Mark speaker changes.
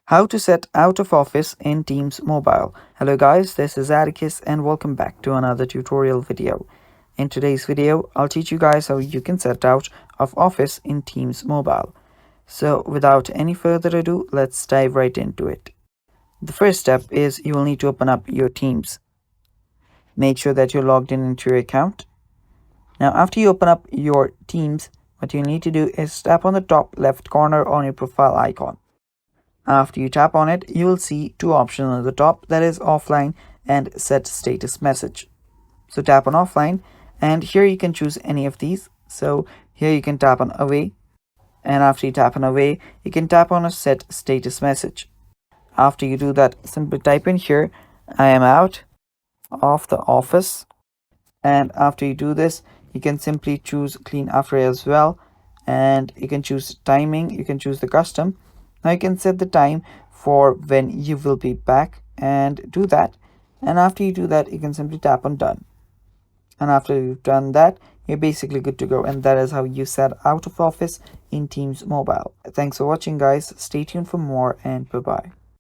Speaker 1: How to set out of office in Teams Mobile. Hello guys, this is Atticus and welcome back to another tutorial video. In today's video, I'll teach you guys how you can set out of office in Teams Mobile. So without any further ado, let's dive right into it. The first step is you will need to open up your Teams. Make sure that you're logged in into your account. Now after you open up your Teams, what you need to do is tap on the top left corner on your profile icon. After you tap on it, you will see two options on the top, that is offline and set status message. So tap on offline and here you can choose any of these. So here you can tap on away, and after you tap on away, you can tap on a set status message. After you do that, simply type in here, I am out of the office, and after you do this, you can simply choose clean after as well, and you can choose timing, you can choose the custom. Now you can set the time for when you will be back and do that, and after you do that, you can simply tap on done, and after you've done that, you're basically good to go. And that is how you set out of office in Teams Mobile. Thanks for watching guys, stay tuned for more, and bye bye.